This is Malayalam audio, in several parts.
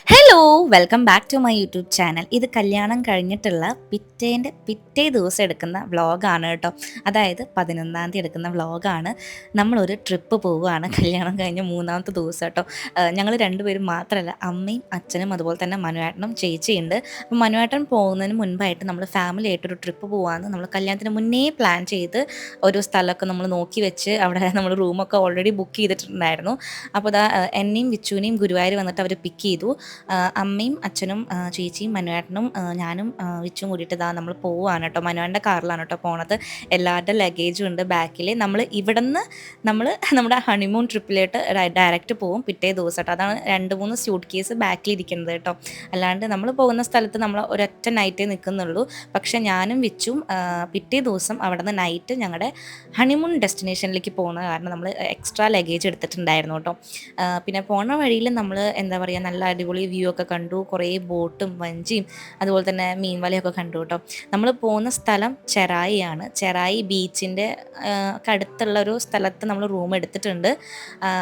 Hello welcome back to my YouTube channel. ഇത് കല്യാണം കഴിഞ്ഞിട്ടുള്ള പിറ്റേ ദിവസം എടുക്കുന്ന വ്ളോഗാണ് കേട്ടോ. അതായത് 11-ാം തീയതി എടുക്കുന്ന വ്ളോഗാണ്. നമ്മളൊരു ട്രിപ്പ് പോവുകയാണ് കല്യാണം കഴിഞ്ഞ 3-ാമത്തെ ദിവസം കേട്ടോ. ഞങ്ങൾ രണ്ടുപേരും മാത്രമല്ല, അമ്മയും അച്ഛനും അതുപോലെ തന്നെ മനുവേട്ടനും ചേച്ചിയുണ്ട്. അപ്പം മനുവേട്ടൻ പോകുന്നതിന് മുൻപായിട്ട് നമ്മൾ ഫാമിലി ആയിട്ടൊരു ട്രിപ്പ് പോകാമെന്ന് നമ്മൾ കല്യാണത്തിന് മുന്നേ പ്ലാൻ ചെയ്ത് ഒരു സ്ഥലമൊക്കെ നമ്മൾ നോക്കി വെച്ച് അവിടെ നമ്മൾ റൂമൊക്കെ ഓൾറെഡി ബുക്ക് ചെയ്തിട്ടുണ്ടായിരുന്നു. അപ്പോൾ എന്നെയും വിച്ചുവിനെയും ഗുരുവായൂർ വന്നിട്ട് അവർ പിക്ക് ചെയ്തു. അമ്മയും അച്ഛനും ചേച്ചിയും മനുവേട്ടനും ഞാനും വിച്ചും കൂടിയിട്ട് നമ്മൾ പോവുകയാണ് കേട്ടോ. മനുവേട്ടൻ്റെ കാറിലാണ് കേട്ടോ പോണത്. എല്ലാവരുടെ ലഗേജും ഉണ്ട് ബാക്കിൽ. നമ്മൾ ഇവിടുന്ന് നമ്മൾ നമ്മുടെ ഹണിമൂൺ ട്രിപ്പിലോട്ട് ഡയറക്റ്റ് പോവും പിറ്റേ ദിവസം കേട്ടോ. അതാണ് 2-3 സ്യൂട്ട് കേസ് ബാക്കിലിരിക്കുന്നത് കേട്ടോ. അല്ലാണ്ട് നമ്മൾ പോകുന്ന സ്ഥലത്ത് നമ്മൾ ഒരൊറ്റ നൈറ്റേ നിൽക്കുന്നുള്ളൂ. പക്ഷേ ഞാനും വിച്ചും പിറ്റേ ദിവസം അവിടെ നിന്ന് നൈറ്റ് ഞങ്ങളുടെ ഹണിമൂൺ ഡെസ്റ്റിനേഷനിലേക്ക് പോകുന്ന കാരണം നമ്മൾ എക്സ്ട്രാ ലഗേജ് എടുത്തിട്ടുണ്ടായിരുന്നു കേട്ടോ. പിന്നെ പോണ വഴിയിൽ നമ്മൾ എന്താ പറയുക, നല്ല അടിപൊളി വ്യൂ ഒക്കെ കണ്ടു. കുറേ ബോട്ടും വഞ്ചിയും അതുപോലെ തന്നെ മീൻ വലയൊക്കെ കണ്ടു കേട്ടോ. നമ്മൾ പോകുന്ന സ്ഥലം ചെറായിയാണ്. ചെറായി ബീച്ചിൻ്റെ അടുത്തുള്ള ഒരു സ്ഥലത്ത് നമ്മൾ റൂം എടുത്തിട്ടുണ്ട്.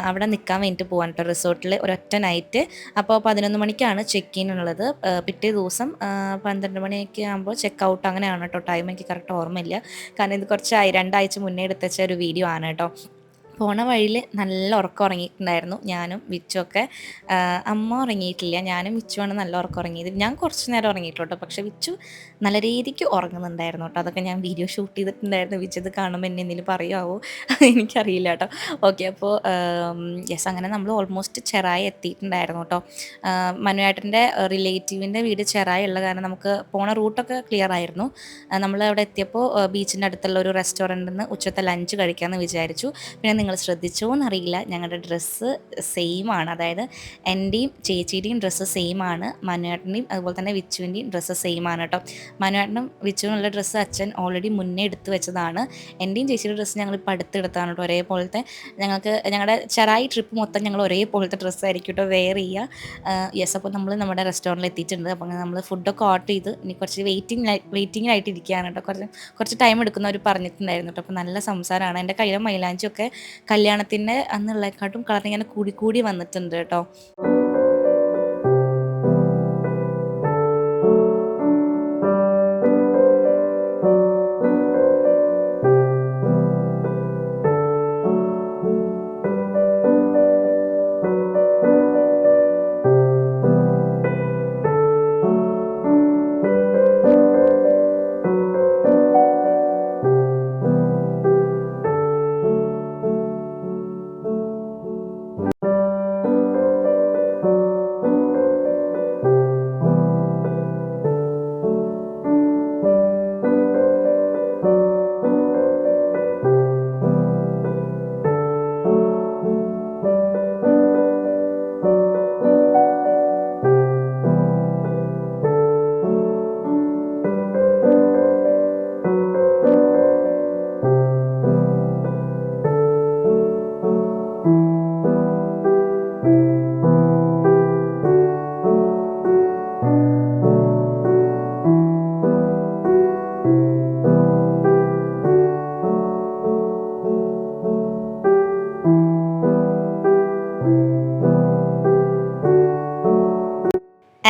അവിടെ നിൽക്കാൻ വേണ്ടിയിട്ട് പോകാൻ കേട്ടോ, റിസോർട്ടിൽ ഒരൊറ്റ നൈറ്റ്. അപ്പോൾ 11 മണിക്കാണ് ചെക്ക് ഇൻ ഉള്ളത്. പിറ്റേ ദിവസം 12 മണിയൊക്കെ ആകുമ്പോൾ ചെക്ക് ഔട്ട് അങ്ങനെയാണ് കേട്ടോ. ടൈം എനിക്ക് കറക്റ്റ് ഓർമ്മയില്ല, കാരണം ഇത് കുറച്ചായി 2 ആഴ്ച മുന്നേ എടുത്തുവെച്ച ഒരു വീഡിയോ ആണ് കേട്ടോ. പോണ വഴിയിൽ നല്ല ഉറക്കം ഉറങ്ങിയിട്ടുണ്ടായിരുന്നു ഞാനും വിച്ചുമൊക്കെ. അമ്മ ഉറങ്ങിയിട്ടില്ല, ഞാനും വിച്ചുവാണ് നല്ല ഉറക്കം ഉറങ്ങിയത്. ഞാൻ കുറച്ച് നേരം ഉറങ്ങിയിട്ടോ, പക്ഷേ വിച്ചു നല്ല രീതിക്ക് ഉറങ്ങുന്നുണ്ടായിരുന്നു കേട്ടോ. അതൊക്കെ ഞാൻ വീഡിയോ ഷൂട്ട് ചെയ്തിട്ടുണ്ടായിരുന്നു. വിച്ചു ഇത് കാണുമ്പോൾ എന്നെ എന്തെങ്കിലും പറയുമോ എനിക്കറിയില്ല കേട്ടോ. ഓക്കെ, അപ്പോൾ യെസ്, അങ്ങനെ നമ്മൾ ഓൾമോസ്റ്റ് ചെറായി എത്തിയിട്ടുണ്ടായിരുന്നു കേട്ടോ. മനുവേട്ടൻ്റെ റിലേറ്റീവിൻ്റെ വീട് ചെറായി ഉള്ള കാരണം നമുക്ക് പോണ റൂട്ടൊക്കെ ക്ലിയർ ആയിരുന്നു. നമ്മൾ അവിടെ എത്തിയപ്പോൾ ബീച്ചിൻ്റെ അടുത്തുള്ള ഒരു റെസ്റ്റോറൻറ്റിൽ നിന്ന് ഉച്ചത്തെ ലഞ്ച് കഴിക്കാമെന്ന് വിചാരിച്ചു. പിന്നെ നിങ്ങൾ ശ്രദ്ധിച്ചോ എന്നറിയില്ല, ഞങ്ങളുടെ ഡ്രസ്സ് സെയിം ആണ്. അതായത് എൻ്റെയും ചേച്ചിയുടെയും ഡ്രസ്സ് സെയിം ആണ്, മനുവേട്ടൻ്റെയും അതുപോലെ തന്നെ വിച്ചുവിൻ്റെയും ഡ്രസ്സ് സെയിം ആണ് കേട്ടോ. മനുവേട്ടനും വിച്ചുവിനുള്ള ഡ്രസ്സ് അച്ഛൻ ഓൾറെഡി മുന്നേ എടുത്ത് വെച്ചതാണ്. എൻ്റെയും ചേച്ചിയുടെ ഡ്രസ്സ് ഞങ്ങൾ ഇപ്പോൾ അടുത്തെടുത്താണ് കേട്ടോ. ഒരേപോലത്തെ ഞങ്ങളുടെ ചെറായി ട്രിപ്പ് മൊത്തം ഞങ്ങൾ ഒരേപോലത്തെ ഡ്രസ്സായിരിക്കും കേട്ടോ വെയർ ചെയ്യുക. യെസ്, അപ്പോൾ നമ്മൾ നമ്മുടെ റെസ്റ്റോറൻറ്റിൽ എത്തിയിട്ടുണ്ട്. അപ്പോൾ നമ്മൾ ഫുഡൊക്കെ ഓർഡർ ചെയ്ത് ഇനി കുറച്ച് വെയിറ്റിങ്ങിലായിട്ട് ഇരിക്കുകയാണ് കേട്ടോ. കുറച്ച് ടൈം എടുക്കുന്നവർ പറഞ്ഞിട്ടുണ്ടായിരുന്നു കേട്ടോ. അപ്പോൾ നല്ല സംസാരമാണ്. എൻ്റെ കയ്യിലെ മൈലാഞ്ചിയൊക്കെ കല്യാണത്തിൻ്റെ അന്നുള്ളതിനെക്കാട്ടും കളർ ഇങ്ങനെ കൂടി വന്നിട്ടുണ്ട് കേട്ടോ.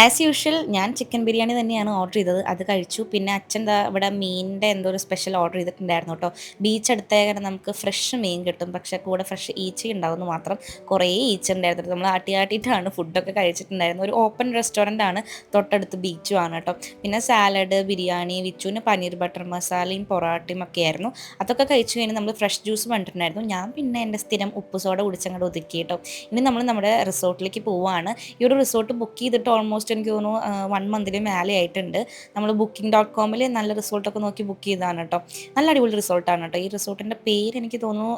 ആസ് യൂഷ്വൽ ഞാൻ ചിക്കൻ ബിരിയാണി തന്നെയാണ് ഓർഡർ ചെയ്തത്, അത് കഴിച്ചു. പിന്നെ അച്ഛൻ ഇവിടെ മീനിൻ്റെ എന്തോ ഒരു സ്പെഷ്യൽ ഓർഡർ ചെയ്തിട്ടുണ്ടായിരുന്നു കേട്ടോ. ബീച്ച് അടുത്തേക്കാണ്, നമുക്ക് ഫ്രഷ് മീൻ കിട്ടും, പക്ഷേ കൂടെ ഫ്രഷ് ഈച്ച ഉണ്ടാവുമെന്ന് മാത്രം. കുറേ ഈച്ച ഉണ്ടായിരുന്നു. നമ്മൾ ആട്ടിയിട്ടാണ് ഫുഡൊക്കെ കഴിച്ചിട്ടുണ്ടായിരുന്നത്. ഒരു ഓപ്പൺ റെസ്റ്റോറൻ്റ് ആണ്, തൊട്ടടുത്ത് ബീച്ചും ആണ് കേട്ടോ. പിന്നെ സാലഡ്, ബിരിയാണി, വിച്ചുവിന് പനീർ ബട്ടർ മസാലയും പൊറാട്ടയും ഒക്കെ ആയിരുന്നു. അതൊക്കെ കഴിച്ചു കഴിഞ്ഞ് നമ്മൾ ഫ്രഷ് ജ്യൂസ് കണ്ടിട്ടുണ്ടായിരുന്നു. ഞാൻ പിന്നെ എൻ്റെ സ്ഥിരം ഉപ്പ് സോഡ കുടിച്ചങ്ങോട്ട് ഒതുക്കി കേട്ടോ. ഇനി നമ്മൾ നമ്മുടെ റിസോർട്ടിലേക്ക് പോവുകയാണ്. ഈ ഒരു റിസോർട്ട് ബുക്ക് ചെയ്തിട്ട് ഓൾമോസ്റ്റ് എനിക്ക് തോന്നുന്നു 1 മന്തിന് മേലെ ആയിട്ടുണ്ട്. നമ്മൾ booking.com നല്ല റിസോർട്ടൊക്കെ നോക്കി ബുക്ക് ചെയ്തതാണ് കേട്ടോ. നല്ല അടിപൊളി റിസോർട്ടാണ് കേട്ടോ. ഈ റിസോർട്ടിൻ്റെ പേര് എനിക്ക് തോന്നുന്നു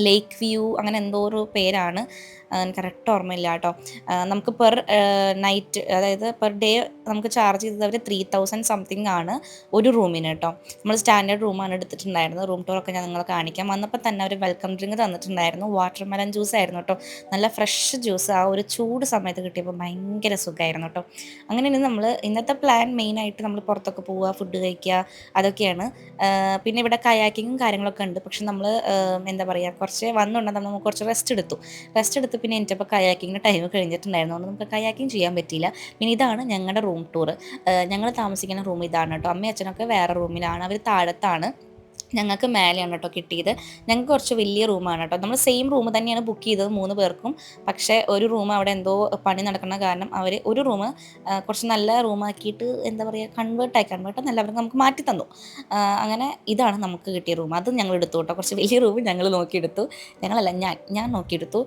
ലേക്ക് വ്യൂ അങ്ങനെ എന്തോ ഒരു പേരാണ്, എനിക്ക് കറക്റ്റ് ഓർമ്മയില്ല കേട്ടോ. നമുക്ക് നൈറ്റ്, അതായത് പെർ ഡേ നമുക്ക് ചാർജ് ചെയ്തത് അവർ 3000 സംതിങ് ആണ് ഒരു റൂമിന് കേട്ടോ. നമ്മൾ സ്റ്റാൻഡേർഡ് റൂമാണ് എടുത്തിട്ടുണ്ടായിരുന്നത്. റൂം ടൂറൊക്കെ ഞാൻ നിങ്ങളെ കാണിക്കാം. വന്നപ്പോൾ തന്നെ അവർ വെൽക്കം ഡ്രിങ്ക് തന്നിട്ടുണ്ടായിരുന്നു. വാട്ടർ മെലൺ ജ്യൂസ് ആയിരുന്നു കേട്ടോ. നല്ല ഫ്രഷ് ജ്യൂസ് ആ ഒരു ചൂട് സമയത്ത് കിട്ടിയപ്പോൾ ഭയങ്കര സുഖമായിരുന്നു കേട്ടോ. അങ്ങനെ നമ്മൾ ഇന്നത്തെ പ്ലാൻ മെയിനായിട്ട് നമ്മൾ പുറത്തൊക്കെ പോവുക, ഫുഡ് കഴിക്കുക, അതൊക്കെയാണ്. പിന്നെ ഇവിടെ കയാക്കിങ്ങും കാര്യങ്ങളൊക്കെ ഉണ്ട്. പക്ഷെ നമ്മൾ എന്താ പറയുക, കുറച്ച് വന്നുണ്ടെങ്കിൽ നമുക്ക് കുറച്ച് റെസ്റ്റ് എടുത്തു. പിന്നെ എനിച്ചപ്പോൾ കയാക്കിങ്ങിൻ്റെ ടൈം കഴിഞ്ഞിട്ടുണ്ടായിരുന്നു, അതുകൊണ്ട് നമുക്ക് കയാക്കിങ് ചെയ്യാൻ പറ്റിയില്ല. പിന്നെ ഇതാണ് ഞങ്ങളുടെ റൂം ടൂർ. ഞങ്ങൾ താമസിക്കുന്ന റൂം ഇതാണ് കേട്ടോ. അമ്മയും അച്ഛനൊക്കെ വേറെ റൂമിലാണ്, അവർ താഴത്താണ്. ഞങ്ങൾക്ക് മേലെയാണ് കേട്ടോ കിട്ടിയത്. ഞങ്ങൾക്ക് കുറച്ച് വലിയ റൂമാണ് കേട്ടോ. നമ്മൾ സെയിം റൂം തന്നെയാണ് ബുക്ക് ചെയ്തത് 3 പേർക്കും. പക്ഷേ ഒരു റൂം അവിടെ എന്തോ പണി നടക്കുന്ന കാരണം അവർ ഒരു റൂം കുറച്ച് നല്ല റൂമാക്കിയിട്ട് എന്താ പറയുക, കൺവേർട്ടെന്നല്ല, അവർ നമുക്ക് മാറ്റി തന്നു. അങ്ങനെ ഇതാണ് നമുക്ക് കിട്ടിയ റൂം. അത് ഞങ്ങൾ എടുത്തു കേട്ടോ. കുറച്ച് വലിയ റൂം ഞങ്ങൾ നോക്കിയെടുത്തു. ഞങ്ങളല്ല, ഞാൻ നോക്കിയെടുത്തു.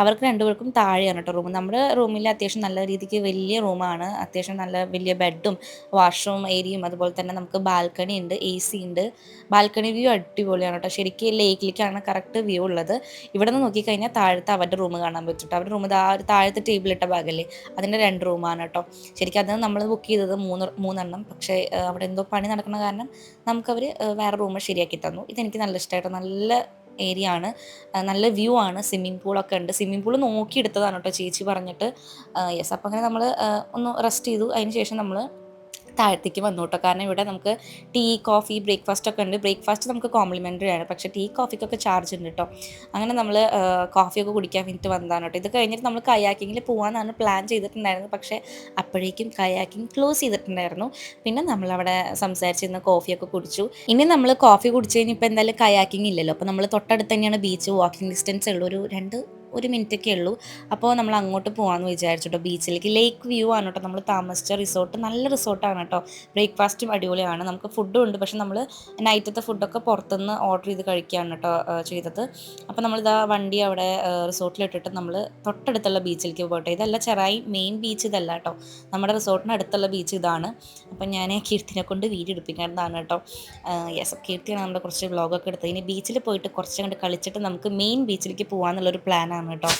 അവർക്ക് രണ്ടുപേർക്കും താഴെയാണ് കേട്ടോ റൂം. നമ്മുടെ റൂമിൽ അത്യാവശ്യം നല്ല രീതിക്ക് വലിയ റൂമാണ്. അത്യാവശ്യം നല്ല വലിയ ബെഡും വാഷ്റൂം ഏരിയയും അതുപോലെ തന്നെ നമുക്ക് ബാൽക്കണി ഉണ്ട്, AC ഉണ്ട്. ബാൽക്കണി വ്യൂ അടിപൊളിയാണ് കേട്ടോ. ശരിക്കും ലേക്കിലേക്കാണ് കറക്റ്റ് വ്യൂ ഉള്ളത്. ഇവിടെ നിന്ന് നോക്കിക്കഴിഞ്ഞാൽ താഴത്തെ അവരുടെ റൂം കാണാൻ പറ്റും. അവരുടെ റൂം താഴത്തെ ടേബിളിട്ട ഭാഗമല്ലേ, അതിൻ്റെ 2 റൂമാണ് കേട്ടോ. ശരിക്കും അത് നമ്മൾ ബുക്ക് ചെയ്തത് മൂന്നെണ്ണം. പക്ഷേ അവിടെ എന്തോ പണി നടക്കുന്ന കാരണം നമുക്കവർ വേറെ റൂം ശരിയാക്കി തന്നു. ഇതെനിക്ക് നല്ല ഇഷ്ടമായിട്ടോ. നല്ല ഏരിയ ആണ്, നല്ല വ്യൂ ആണ്. സ്വിമ്മിംഗ് പൂളൊക്കെ ഉണ്ട്. സ്വിമ്മിംഗ് പൂൾ നോക്കിയെടുത്തതാണ് കേട്ടോ ചേച്ചി പറഞ്ഞിട്ട്. യെസ്, അപ്പോൾ അങ്ങനെ നമ്മൾ ഒന്ന് റെസ്റ്റ് ചെയ്തു. അതിന് ശേഷം നമ്മൾ താഴത്തേക്ക് വന്നു കേട്ടോ. കാരണം ഇവിടെ നമുക്ക് ടീ, കോഫി, ബ്രേക്ക്ഫാസ്റ്റ് ഒക്കെ ഉണ്ട്. ബ്രേക്ക്ഫാസ്റ്റ് നമുക്ക് കോംപ്ലിമെൻ്ററി ആണ്, പക്ഷേ ടീ, കോഫിക്കൊക്കെ ചാർജ് ഉണ്ട് കേട്ടോ. അങ്ങനെ നമ്മൾ കോഫിയൊക്കെ കുടിക്കാൻ വേണ്ടിയിട്ട് വന്നതാണ് കേട്ടോ. ഇത് കഴിഞ്ഞിട്ട് നമ്മൾ കയാക്കിങ്ങിൽ പോകാമെന്നാണ് പ്ലാൻ ചെയ്തിട്ടുണ്ടായിരുന്നത്. പക്ഷേ അപ്പോഴേക്കും കയാക്കിങ് ക്ലോസ് ചെയ്തിട്ടുണ്ടായിരുന്നു. പിന്നെ നമ്മളവിടെ സംസാരിച്ചിരുന്ന കോഫിയൊക്കെ കുടിച്ചു. ഇനി നമ്മൾ കോഫി കുടിച്ച് കഴിഞ്ഞാൽ ഇപ്പോൾ എന്തായാലും കയാക്കിങ് ഇല്ലല്ലോ. അപ്പോൾ നമ്മൾ തൊട്ടടുത്ത് തന്നെയാണ് ബീച്ച്, വാക്കിംഗ് ഡിസ്റ്റൻസ് ഉള്ളൂ, ഒരു മിനിറ്റൊക്കെ ഉള്ളൂ. അപ്പോൾ നമ്മൾ അങ്ങോട്ട് പോകാമെന്ന് വിചാരിച്ചു കേട്ടോ. ബീച്ചിലേക്ക് ലേക്ക് വ്യൂ ആണ് കേട്ടോ നമ്മൾ താമസിച്ച റിസോർട്ട്. നല്ല റിസോർട്ടാണ് കേട്ടോ. ബ്രേക്ക്ഫാസ്റ്റും അടിപൊളിയാണ്. നമുക്ക് ഫുഡും ഉണ്ട്, പക്ഷെ നമ്മൾ നൈറ്റത്തെ ഫുഡൊക്കെ പുറത്തുനിന്ന് ഓർഡർ ചെയ്ത് കഴിക്കുകയാണ് കേട്ടോ ചെയ്തത്. അപ്പോൾ നമ്മളിതാ വണ്ടി അവിടെ റിസോർട്ടിലിട്ടിട്ട് നമ്മൾ തൊട്ടടുത്തുള്ള ബീച്ചിലേക്ക് പോകട്ടെ. ഇതല്ല ചെറായി മെയിൻ ബീച്ച്, ഇതല്ല കേട്ടോ. നമ്മുടെ റിസോർട്ടിന് അടുത്തുള്ള ബീച്ച് ഇതാണ്. അപ്പം ഞാൻ കീർത്തിനെ കൊണ്ട് വീഡിയോ എടുപ്പിക്കേണ്ടതാണ് കേട്ടോ. യെസ്, കീർത്തിയാണ് നമ്മുടെ കുറച്ച് വ്ളോഗൊക്കെ എടുത്തത്. ഇനി ബീച്ചിൽ പോയിട്ട് കുറച്ച് കണ്ട് കളിച്ചിട്ട് നമുക്ക് മെയിൻ ബീച്ചിലേക്ക് പോകാമെന്നുള്ളൊരു പ്ലാനാണ് കേട്ടോ.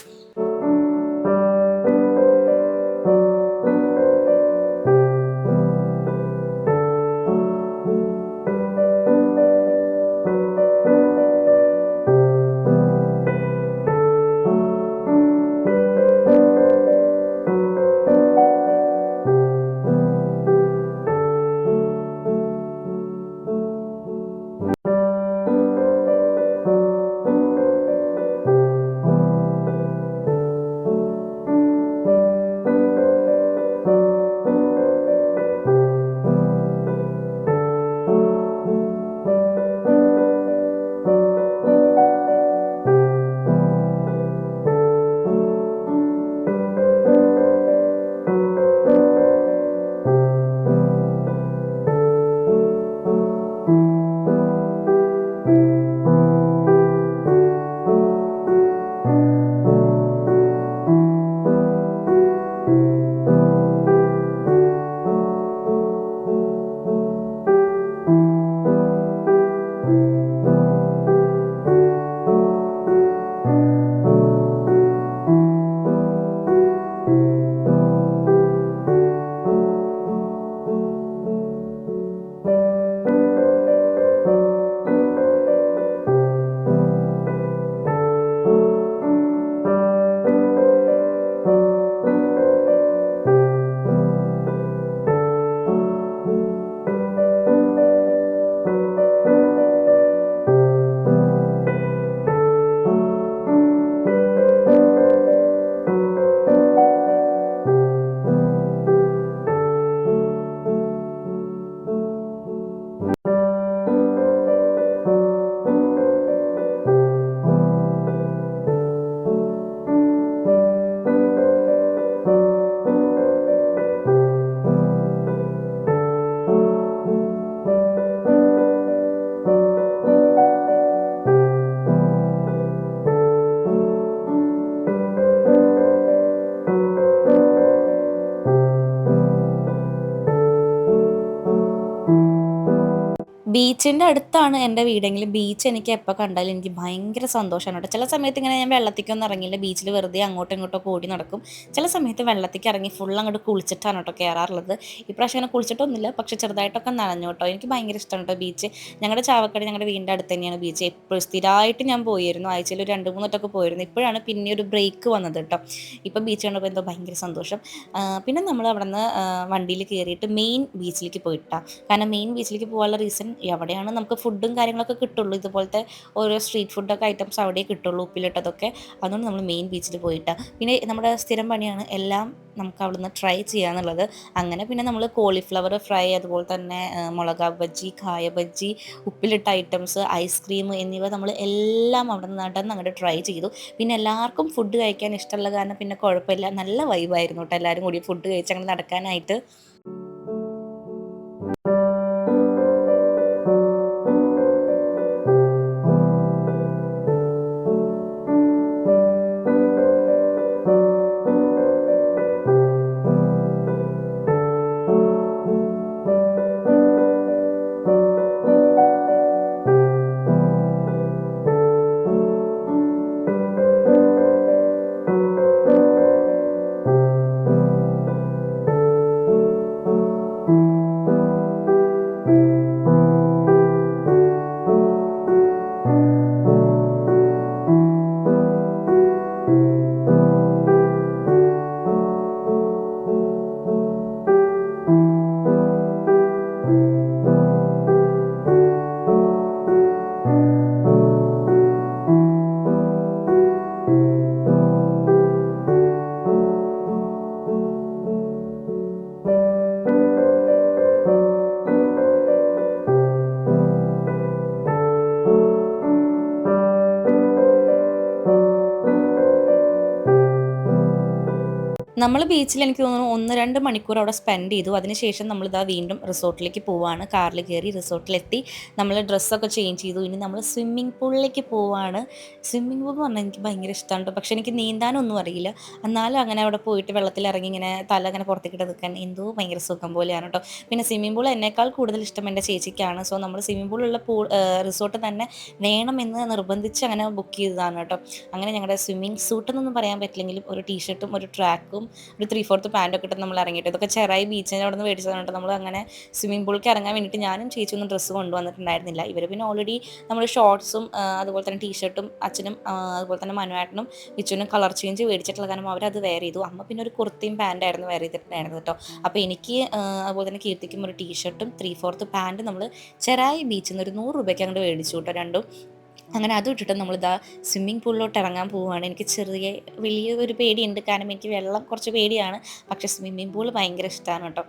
ബീച്ചിൻ്റെ അടുത്താണ് എൻ്റെ വീടെങ്കിലും ബീച്ച് എനിക്ക് എപ്പോൾ കണ്ടാലും എനിക്ക് ഭയങ്കര സന്തോഷമാണ് കേട്ടോ. ചില സമയത്ത് ഇങ്ങനെ ഞാൻ വെള്ളത്തിക്കൊന്നും ഇറങ്ങില്ല, ബീച്ചിൽ വെറുതെ അങ്ങോട്ടും ഇങ്ങോട്ടും ഓടി നടക്കും. ചില സമയത്ത് വെള്ളത്തേക്ക് ഇറങ്ങി ഫുൾ അങ്ങോട്ട് കുളിച്ചിട്ടാണ് കേട്ടോ കയറാറുള്ളത്. ഇപ്രാവശ്യം അങ്ങനെ കുളിച്ചിട്ടൊന്നുമില്ല, പക്ഷേ ചെറുതായിട്ടൊക്കെ നനഞ്ഞു കേട്ടോ. എനിക്ക് ഭയങ്കര ഇഷ്ടമാണ് കേട്ടോ ബീച്ച്. ഞങ്ങളുടെ ചാവക്കാട് ഞങ്ങളുടെ വീടിൻ്റെ അടുത്ത് തന്നെയാണ് ബീച്ച്. എപ്പോഴും സ്ഥിരമായിട്ട് ഞാൻ പോയിരുന്നു, ആഴ്ചയിൽ ഒരു 2-3 വട്ടമൊക്കെ പോയിരുന്നു. ഇപ്പോഴാണ് പിന്നെ ഒരു ബ്രേക്ക് വന്നത് കേട്ടോ. ഇപ്പം ബീച്ച് കണ്ടപ്പോൾ എന്തോ ഭയങ്കര സന്തോഷം. പിന്നെ നമ്മൾ അവിടെ നിന്ന് വണ്ടിയിൽ കയറിയിട്ട് മെയിൻ ബീച്ചിലേക്ക് പോയിട്ടാണ്. കാരണം മെയിൻ ബീച്ചിലേക്ക് പോകാനുള്ള റീസൺ അവിടെയാണ് നമുക്ക് ഫുഡും കാര്യങ്ങളൊക്കെ കിട്ടുള്ളൂ. ഇതുപോലത്തെ ഓരോ സ്ട്രീറ്റ് ഫുഡൊക്കെ ഐറ്റംസ് അവിടെ കിട്ടുള്ളൂ, ഉപ്പിലിട്ടതൊക്കെ. അതുകൊണ്ട് നമ്മൾ മെയിൻ ബീച്ചിൽ പോയിട്ടാണ്. പിന്നെ നമ്മുടെ സ്ഥിരം പണിയാണ് എല്ലാം നമുക്ക് അവിടുന്ന് ട്രൈ ചെയ്യാന്നുള്ളത്. അങ്ങനെ പിന്നെ നമ്മൾ കോളിഫ്ലവർ ഫ്രൈ, അതുപോലെ തന്നെ മുളക് ബജ്ജി, കായ ബജ്ജി, ഉപ്പിലിട്ട ഐറ്റംസ്, ഐസ്ക്രീം എന്നിവ നമ്മൾ എല്ലാം അവിടെ നിന്നിട്ട് അങ്ങോട്ട് ട്രൈ ചെയ്തു. പിന്നെ എല്ലാവർക്കും ഫുഡ് കഴിക്കാൻ ഇഷ്ടമുള്ള കാരണം പിന്നെ കുഴപ്പമില്ല, നല്ല വൈബായിരുന്നു കേട്ടോ എല്ലാവരും കൂടി ഫുഡ് കഴിച്ച് അങ്ങനെ നടക്കാനായിട്ട്. നമ്മൾ ബീച്ചിൽ എനിക്ക് തോന്നുന്നു 1-2 മണിക്കൂർ അവിടെ സ്പെൻഡ് ചെയ്തു. അതിനുശേഷം നമ്മളിതാ വീണ്ടും റിസോർട്ടിലേക്ക് പോവുകയാണ്. കാറിൽ കയറി റിസോർട്ടിലെത്തി നമ്മൾ ഡ്രസ്സൊക്കെ ചേഞ്ച് ചെയ്തു. ഇനി നമ്മൾ സ്വിമ്മിംഗ് പൂളിലേക്ക് പോവുകയാണ്. സ്വിമ്മിംഗ് പൂൾ എന്ന് പറഞ്ഞാൽ എനിക്ക് ഭയങ്കര ഇഷ്ടമാണ്. പക്ഷേ എനിക്ക് നീന്താനൊന്നും അറിയില്ല. എന്നാലും അങ്ങനെ അവിടെ പോയിട്ട് വെള്ളത്തിലിറങ്ങി ഇങ്ങനെ തല അങ്ങനെ പുറത്തേക്കിട്ട് നിൽക്കാൻ എന്തോ ഭയങ്കര സുഖം പോലെയാണ് കേട്ടോ. പിന്നെ സ്വിമ്മിംഗ് പൂൾ എന്നേക്കാൾ കൂടുതൽ ഇഷ്ടം എൻ്റെ ചേച്ചിക്കാണ്. സോ നമ്മൾ സ്വിമ്മിംഗ് പൂളുള്ള റിസോർട്ട് തന്നെ വേണമെന്ന് നിർബന്ധിച്ച് അങ്ങനെ ബുക്ക് ചെയ്തതാണ് കേട്ടോ. അങ്ങനെ ഞങ്ങളുടെ സ്വിമ്മിംഗ് സൂട്ടെന്നൊന്നും പറയാൻ പറ്റില്ലെങ്കിലും ഒരു ടീഷർട്ടും ഒരു ട്രാക്കും ഒരു 3/4 പാൻറ്റൊക്കെ ഇട്ട് നമ്മൾ ഇറങ്ങിയിട്ട്, ഇതൊക്കെ ചെറായി ബീച്ചിൻ്റെ അവിടെ നിന്ന് മേടിച്ചതാണ്. നമ്മൾ അങ്ങനെ സ്വിമ്മിംഗ് പൂളിലേക്ക് ഇറങ്ങാൻ വേണ്ടിയിട്ട് ഞാനും ചേച്ചിയൊന്നും ഡ്രസ്സ് കൊണ്ടുവന്നിട്ടുണ്ടായിരുന്നില്ല. ഇവർ പിന്നെ ഓൾറെഡി നമ്മൾ ഷോർട്സും അതുപോലെ തന്നെ ടീഷർട്ടും അച്ഛനും അതുപോലെ തന്നെ മനുവാട്ടനും വിച്ചുവിനും കളർ ചേഞ്ച് മേടിച്ചിട്ടുള്ള കാരണം അവരത് വെയർ ചെയ്തു. അമ്മ പിന്നെ ഒരു കുർത്തിയും പാൻറ്റായിരുന്നു വെയർ ചെയ്തിട്ടുണ്ടായിരുന്നത് കേട്ടോ. അപ്പോൾ എനിക്ക് അതുപോലെ തന്നെ കീർത്തിക്കും ഒരു ടീഷർട്ടും 3/4 പാൻറ്റും നമ്മൾ ചെറായി ബീച്ചിൽ നിന്ന് ഒരു 100 രൂപയ്ക്ക് അങ്ങോട്ട് മേടിച്ചു കേട്ടോ രണ്ടും. അങ്ങനെ അതും ഇട്ടിട്ട് നമ്മളിതാ സ്വിമ്മിംഗ് പൂളിലോട്ട് ഇറങ്ങാൻ പോവുകയാണ്. എനിക്ക് വലിയ ഒരു പേടിയുണ്ട്, കാരണം എനിക്ക് വെള്ളം കുറച്ച് പേടിയാണ്. പക്ഷേ സ്വിമ്മിംഗ് പൂൾ ഭയങ്കര ഇഷ്ടമാണ് കേട്ടോ.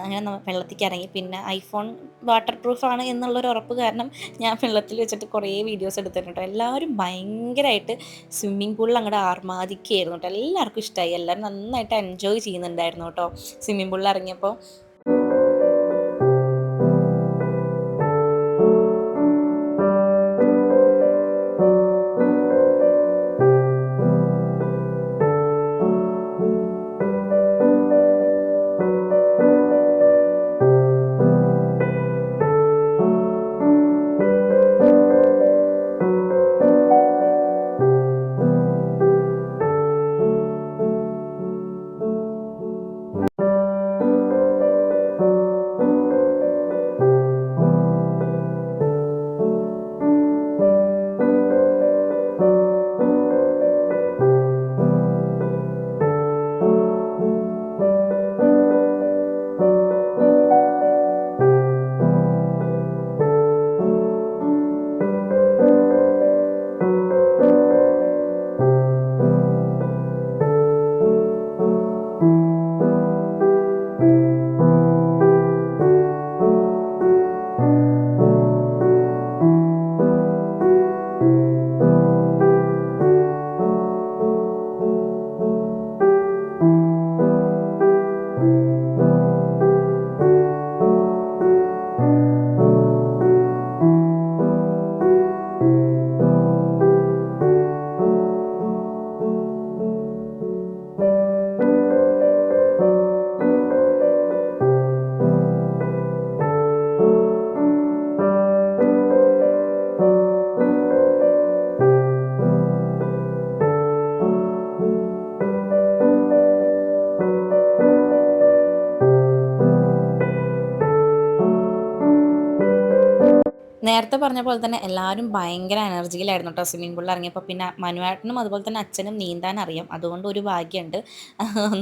അങ്ങനെ നമ്മൾ വെള്ളത്തിലേക്ക് ഇറങ്ങി. പിന്നെ ഐഫോൺ വാട്ടർ പ്രൂഫാണ് എന്നുള്ളൊരു ഉറപ്പ് കാരണം ഞാൻ വെള്ളത്തിൽ വെച്ചിട്ട് കുറേ വീഡിയോസ് എടുത്തിട്ടുണ്ട്. എല്ലാവരും ഭയങ്കരമായിട്ട് സ്വിമ്മിംഗ് പൂളിൽ അങ്ങോട്ട് ആർമാദിക്കുകയായിരുന്നു കേട്ടോ. എല്ലാവർക്കും ഇഷ്ടമായി, എല്ലാവരും നന്നായിട്ട് എൻജോയ് ചെയ്യുന്നുണ്ടായിരുന്നു കേട്ടോ സ്വിമ്മിംഗ് പൂളിൽ ഇറങ്ങിയപ്പോൾ. നേരത്തെ പറഞ്ഞ പോലെ തന്നെ എല്ലാവരും ഭയങ്കര എനർജിയിലായിരുന്നു കേട്ടോ സ്വിമ്മിംഗ് പൂളിൽ ഇറങ്ങിയപ്പോൾ. പിന്നെ മനുവേട്ടനും അതുപോലെ തന്നെ അച്ഛനും നീന്താൻ അറിയാം, അതുകൊണ്ട് ഒരു ഭാഗ്യമുണ്ട്.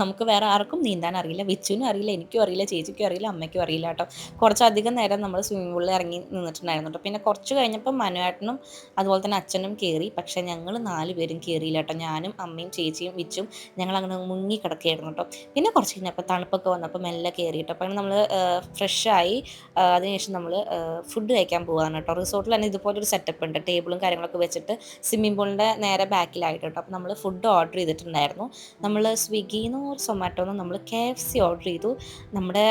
നമുക്ക് വേറെ ആർക്കും നീന്താൻ അറിയില്ല, വിച്ചുവിനും അറിയില്ല, എനിക്കും അറിയില്ല, ചേച്ചിക്കും അറിയില്ല, അമ്മയ്ക്കും അറിയില്ല കേട്ടോ. കുറച്ചധികം നേരം നമ്മൾ സ്വിമ്മിംഗ് പൂളിൽ ഇറങ്ങി നിന്നിട്ടുണ്ടായിരുന്നു കേട്ടോ. പിന്നെ കുറച്ച് കഴിഞ്ഞപ്പോൾ മനുവേട്ടനും അതുപോലെ തന്നെ അച്ഛനും കയറി, പക്ഷേ ഞങ്ങൾ 4 പേരും കയറിയില്ല കേട്ടോ. ഞാനും അമ്മയും ചേച്ചിയും വിച്ചും ഞങ്ങൾ അങ്ങനെ മുങ്ങി കിടക്കുകയായിരുന്നു കേട്ടോ. പിന്നെ കുറച്ച് കഴിഞ്ഞപ്പോൾ തണുപ്പൊക്കെ വന്നപ്പോൾ മെല്ലെ കയറി കേട്ടോ. അപ്പോൾ നമ്മൾ ഫ്രഷായി അതിനുശേഷം നമ്മൾ ഫുഡ് കഴിക്കാൻ പോകാൻ കേട്ടോ. റിസോർട്ടിൽ തന്നെ ഇതുപോലൊരു സെറ്റപ്പ് ഉണ്ട്, ടേബിളും കാര്യങ്ങളൊക്കെ വെച്ചിട്ട് സ്വിമ്മിംഗ് പൂളിൻ്റെ നേരെ ബാക്കിലായിട്ട് കേട്ടോ. അപ്പോൾ നമ്മൾ ഫുഡ് ഓർഡർ ചെയ്തിട്ടുണ്ടായിരുന്നു. നമ്മൾ സ്വിഗ്ഗിന്നോ സൊമാറ്റോന്നോ നമ്മൾ KFC ഓർഡർ ചെയ്തു. നമ്മുടെ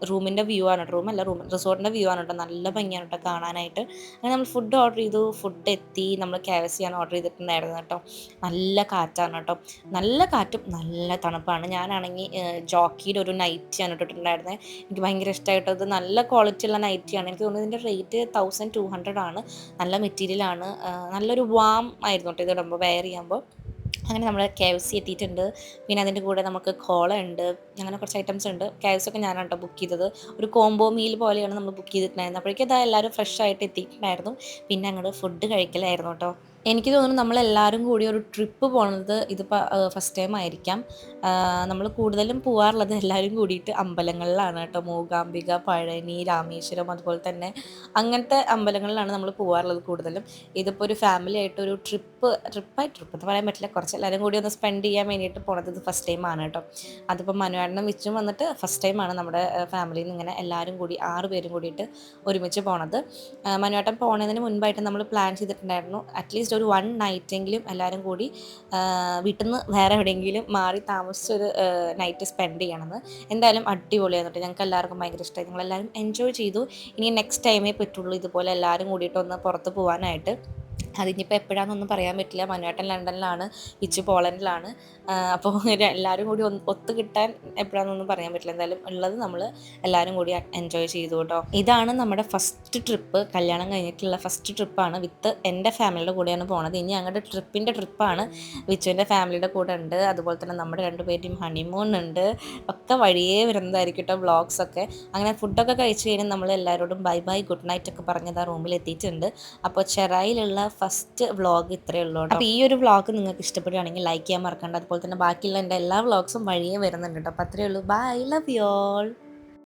റൂമിൻ്റെ വ്യൂ ആണ് കേട്ടോ, റിസോർട്ടിൻ്റെ വ്യൂ ആണ് കേട്ടോ. നല്ല ഭംഗിയാണ് കേട്ടോ കാണാനായിട്ട്. അങ്ങനെ നമ്മൾ ഫുഡ് ഓർഡർ ചെയ്തു, ഫുഡ് എത്തി. നമ്മൾ KFC ആണ് ഓർഡർ ചെയ്തിട്ടുണ്ടായിരുന്നത് കേട്ടോ. നല്ല കാറ്റാണ് കേട്ടോ, നല്ല കാറ്റും നല്ല തണുപ്പാണ്. ഞാനാണെങ്കിൽ ജോക്കിയുടെ ഒരു നൈറ്റിയാണ് ഇട്ടിട്ടുണ്ടായിരുന്നത്. എനിക്ക് ഭയങ്കര ഇഷ്ടമായിട്ടോ. ഇത് നല്ല ക്വാളിറ്റി ഉള്ള നൈറ്റിയാണ്. എനിക്ക് തോന്നുന്നു ഇതിൻ്റെ റേറ്റ് 1200 ആണ്. നല്ല മെറ്റീരിയലാണ്, നല്ലൊരു വാം ആയിരുന്നു കേട്ടോ ഇത് ഇടുമ്പോൾ, വെയർ ചെയ്യുമ്പോൾ. അങ്ങനെ നമ്മൾ KFC എത്തിയിട്ടുണ്ട്. പിന്നെ അതിൻ്റെ കൂടെ നമുക്ക് കോള ഉണ്ട്, അങ്ങനെ കുറച്ച് ഐറ്റംസ് ഉണ്ട്. KFC ഒക്കെ ഞാനാണ് കേട്ടോ ബുക്ക് ചെയ്തത്. ഒരു കോംബോ മീൽ പോലെയാണ് നമ്മൾ ബുക്ക് ചെയ്തിട്ടുണ്ടായിരുന്നത്. അപ്പോഴേക്കും ഇതാ എല്ലാവരും ഫ്രഷ് ആയിട്ട് എത്തിയിട്ടുണ്ടായിരുന്നു. പിന്നെ അങ്ങോട്ട് ഫുഡ് കഴിക്കലായിരുന്നു കേട്ടോ. എനിക്ക് തോന്നുന്നു നമ്മളെല്ലാവരും കൂടി ഒരു ട്രിപ്പ് പോകുന്നത് ഇതിപ്പോൾ ഫസ്റ്റ് ടൈം ആയിരിക്കാം. നമ്മൾ കൂടുതലും പോകാറുള്ളത് എല്ലാവരും കൂടിയിട്ട് അമ്പലങ്ങളിലാണ് കേട്ടോ. മൂകാംബിക, പഴനി, രാമേശ്വരം, അതുപോലെ തന്നെ അങ്ങനത്തെ അമ്പലങ്ങളിലാണ് നമ്മൾ പോകാറുള്ളത് കൂടുതലും. ഇതിപ്പോൾ ഒരു ഫാമിലി ആയിട്ടൊരു ട്രിപ്പ് എന്ന് പറയാൻ പറ്റില്ല, കുറച്ച് എല്ലാവരും കൂടി ഒന്ന് സ്പെൻഡ് ചെയ്യാൻ വേണ്ടിയിട്ട് പോണത് ഇത് ഫസ്റ്റ് ടൈം ആണ് കേട്ടോ. അതിപ്പോൾ മനുവേട്ടനും വിച്ചും വന്നിട്ട് ഫസ്റ്റ് ടൈമാണ് നമ്മുടെ ഫാമിലിയിൽ നിന്ന് ഇങ്ങനെ എല്ലാവരും കൂടി 6 പേരും കൂടിയിട്ട് ഒരുമിച്ച് പോണത്. മനുവേട്ടൻ പോണതിന് മുൻപായിട്ട് നമ്മൾ പ്ലാൻ ചെയ്തിട്ടുണ്ടായിരുന്നു അറ്റ്ലീസ്റ്റ് ഒരു 1 നൈറ്റെങ്കിലും എല്ലാവരും കൂടി വീട്ടിൽ നിന്ന് വേറെ എവിടെയെങ്കിലും മാറി താമസിച്ചൊരു നൈറ്റ് സ്പെൻഡ് ചെയ്യണമെന്ന്. എന്തായാലും അടിപൊളിയായിരുന്നു. ഞങ്ങൾക്ക് എല്ലാവർക്കും ഭയങ്കര ഇഷ്ടമായി, ഞങ്ങളെല്ലാവരും എൻജോയ് ചെയ്തു. ഇനി നെക്സ്റ്റ് ടൈമേ പറ്റുള്ളൂ ഇതുപോലെ എല്ലാവരും കൂടിയിട്ടൊന്ന് പുറത്ത് പോകാനായിട്ട്. അതിനിപ്പോൾ എപ്പോഴാണെന്നൊന്നും പറയാൻ പറ്റില്ല. മനുവേട്ടൻ ലണ്ടനിലാണ്, വിച്ചു പോളണ്ടിലാണ്. അപ്പോൾ എല്ലാവരും കൂടി ഒത്തു കിട്ടാൻ എപ്പോഴാണെന്നൊന്നും പറയാൻ പറ്റില്ല. എന്തായാലും ഉള്ളത് നമ്മൾ എല്ലാവരും കൂടി എൻജോയ് ചെയ്തു കേട്ടോ. ഇതാണ് നമ്മുടെ ഫസ്റ്റ് ട്രിപ്പ്, കല്യാണം കഴിഞ്ഞിട്ടുള്ള ഫസ്റ്റ് ട്രിപ്പാണ്. വിത്ത് എൻ്റെ ഫാമിലിയുടെ കൂടെയാണ് പോണത്. ഇനി ഞങ്ങളുടെ ട്രിപ്പാണ്, വിച്ചുവിൻ്റെ ഫാമിലിയുടെ കൂടെ ഉണ്ട്. അതുപോലെ തന്നെ നമ്മുടെ 2 പേരുടെയും ഹണിമൂൺ ഉണ്ട്. ഒക്കെ വഴിയേ വരുന്നതായിരിക്കും കേട്ടോ വ്ളോഗ്സൊക്കെ. അങ്ങനെ ഫുഡൊക്കെ കഴിച്ച് കഴിഞ്ഞാൽ നമ്മൾ എല്ലാവരോടും ബൈ ബൈ ഗുഡ് നൈറ്റ് ഒക്കെ പറഞ്ഞത് ആ റൂമിൽ എത്തിയിട്ടുണ്ട്. അപ്പോൾ ചെറായിലുള്ള ഫസ്റ്റ് വ്ളോഗ് ഇത്രയേ ഉള്ളൂ കേട്ടോ. അപ്പോൾ ഈ ഒരു വ്ളോഗ് നിങ്ങൾക്ക് ഇഷ്ടപ്പെടുകയാണെങ്കിൽ ലൈക്ക് ചെയ്യാൻ മറക്കണ്ട. അതുപോലെ തന്നെ ബാക്കിയുള്ള എൻ്റെ എല്ലാ വ്ളോഗ്സും വഴിയേ വരുന്നുണ്ട് കേട്ടോ. അപ്പോൾ അത്രയേ ഉള്ളൂ. Bye, love you all.